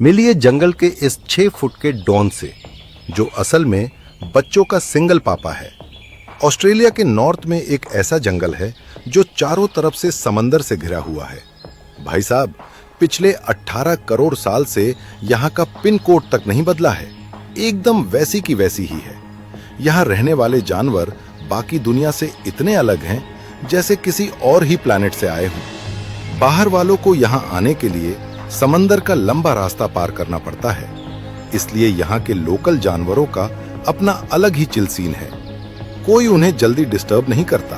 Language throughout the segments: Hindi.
मिलिए जंगल के इस 6 फुट के डॉन से, जो असल में बच्चों का सिंगल पापा है। ऑस्ट्रेलिया के नॉर्थ में एक ऐसा जंगल है जो चारों तरफ से समंदर से घिरा हुआ है। भाई साहब, पिछले 18 करोड़ साल से यहाँ का पिन कोड तक नहीं बदला है, एकदम वैसी की वैसी ही है। यहाँ रहने वाले जानवर बाकी दुनिया से इतने अलग हैं जैसे किसी और ही प्लैनेट से आए हों। बाहर वालों को यहाँ आने के लिए समंदर का लंबा रास्ता पार करना पड़ता है, इसलिए यहाँ के लोकल जानवरों का अपना अलग ही चिल सीन है। कोई उन्हें जल्दी डिस्टर्ब नहीं करता।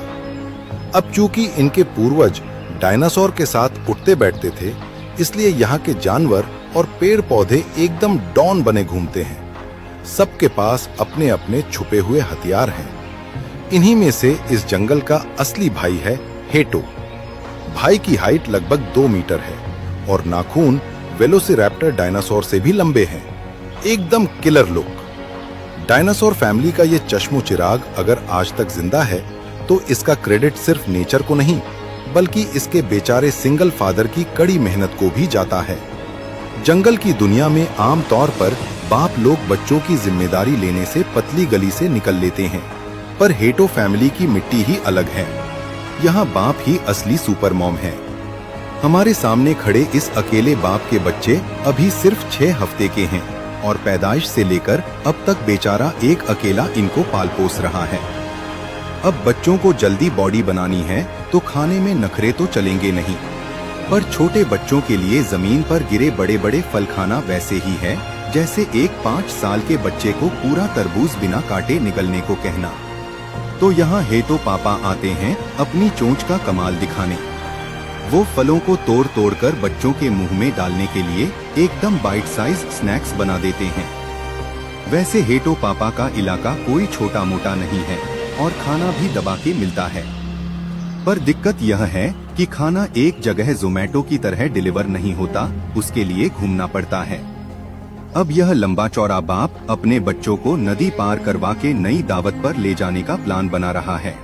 अब चूंकि इनके पूर्वज डायनासोर के साथ उठते बैठते थे, इसलिए यहाँ के जानवर और पेड़ पौधे एकदम डॉन बने घूमते हैं। सबके पास अपने अपने छुपे हुए हथियार हैं। इन्हीं में से इस जंगल का असली भाई है हेटो। भाई की हाइट लगभग 2 मीटर है और नाखून वेलोसिरैप्टर डायनासोर से भी लंबे हैं। एकदम किलर लुक। डायनासोर फैमिली का ये चश्मो चिराग अगर आज तक जिंदा है तो इसका क्रेडिट सिर्फ नेचर को नहीं, बल्कि इसके बेचारे सिंगल फादर की कड़ी मेहनत को भी जाता है। जंगल की दुनिया में आम तौर पर बाप लोग बच्चों की जिम्मेदारी लेने से पतली गली से निकल लेते हैं, पर हेटो फैमिली की मिट्टी ही अलग है। यहाँ बाप ही असली सुपर मॉम है। हमारे सामने खड़े इस अकेले बाप के बच्चे अभी सिर्फ 6 हफ्ते के हैं और पैदाइश से लेकर अब तक बेचारा एक अकेला इनको पाल पोस रहा है। अब बच्चों को जल्दी बॉडी बनानी है तो खाने में नखरे तो चलेंगे नहीं, पर छोटे बच्चों के लिए जमीन पर गिरे बड़े बड़े फल खाना वैसे ही है जैसे एक 5 साल के बच्चे को पूरा तरबूज बिना काटे निगलने को कहना। तो यहाँ हेटो पापा आते हैं अपनी चोंच का कमाल दिखाने। वो फलों को तोड़ तोड़ कर बच्चों के मुंह में डालने के लिए एकदम बाइट साइज स्नैक्स बना देते हैं। वैसे हेटो पापा का इलाका कोई छोटा मोटा नहीं है और खाना भी दबा के मिलता है, पर दिक्कत यह है कि खाना एक जगह ज़ोमैटो की तरह डिलीवर नहीं होता, उसके लिए घूमना पड़ता है। अब यह लंबा चौड़ा बाप अपने बच्चों को नदी पार करवा के नई दावत पर ले जाने का प्लान बना रहा है।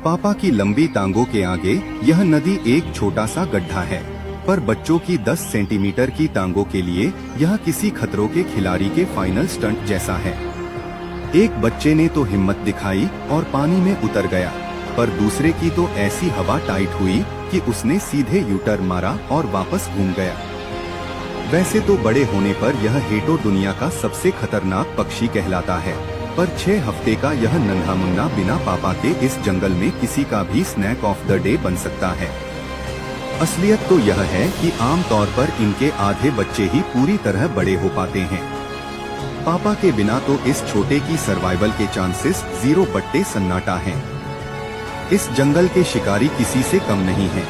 पापा की लंबी टांगों के आगे यह नदी एक छोटा सा गड्ढा है, पर बच्चों की 10 सेंटीमीटर की टांगों के लिए यह किसी खतरों के खिलाड़ी के फाइनल स्टंट जैसा है। एक बच्चे ने तो हिम्मत दिखाई और पानी में उतर गया, पर दूसरे की तो ऐसी हवा टाइट हुई कि उसने सीधे यूटर्न मारा और वापस घूम गया। वैसे तो बड़े होने पर यह हेटो दुनिया का सबसे खतरनाक पक्षी कहलाता है, पर 6 हफ्ते का यह नन्हा मुन्ना बिना पापा के इस जंगल में किसी का भी स्नैक ऑफ द डे बन सकता है। असलियत तो यह है कि आम तौर पर इनके आधे बच्चे ही पूरी तरह बड़े हो पाते हैं। पापा के बिना तो इस छोटे की सर्वाइवल के चांसेस 0 बट्टे सन्नाटा हैं। इस जंगल के शिकारी किसी से कम नहीं हैं।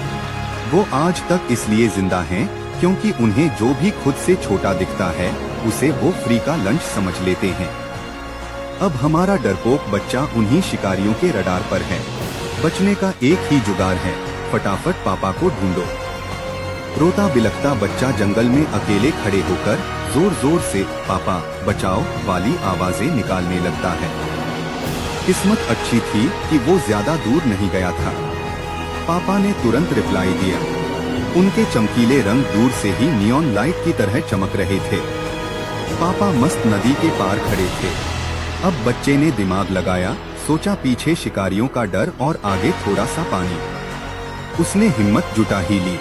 वो आज तक इसलिए जिंदा हैं क्योंकि उन्हें जो भी खुद से छोटा दिखता है उसे वो फ्री का लंच समझ लेते हैं। अब हमारा डरपोक बच्चा उन्हीं शिकारियों के रडार पर है। बचने का एक ही जुगाड़ है, फटाफट पापा को ढूंढो। रोता बिलखता बच्चा जंगल में अकेले खड़े होकर जोर जोर से पापा बचाओ वाली आवाजें निकालने लगता है। किस्मत अच्छी थी कि वो ज्यादा दूर नहीं गया था। पापा ने तुरंत रिप्लाई दिया। उनके चमकीले रंग दूर से ही नियॉन लाइट की तरह चमक रहे थे। पापा मस्त नदी के पार खड़े थे। अब बच्चे ने दिमाग लगाया, सोचा पीछे शिकारियों का डर और आगे थोड़ा सा पानी। उसने हिम्मत जुटा ही ली।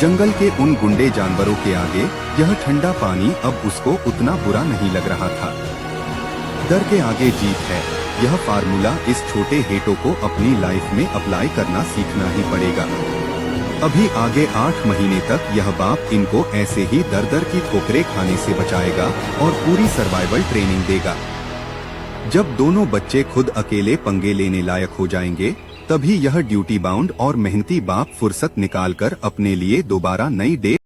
जंगल के उन गुंडे जानवरों के आगे यह ठंडा पानी अब उसको उतना बुरा नहीं लग रहा था। डर के आगे जीत है, यह फार्मूला इस छोटे हेटो को अपनी लाइफ में अप्लाई करना सीखना ही पड़ेगा। अभी आगे 8 महीने तक यह बाप इनको ऐसे ही दर दर की ठोकरें खाने से बचाएगा और पूरी सर्वाइवल ट्रेनिंग देगा। जब दोनों बच्चे खुद अकेले पंगे लेने लायक हो जाएंगे, तभी यह ड्यूटी बाउंड और मेहनती बाप फुर्सत निकालकर अपने लिए दोबारा नई डे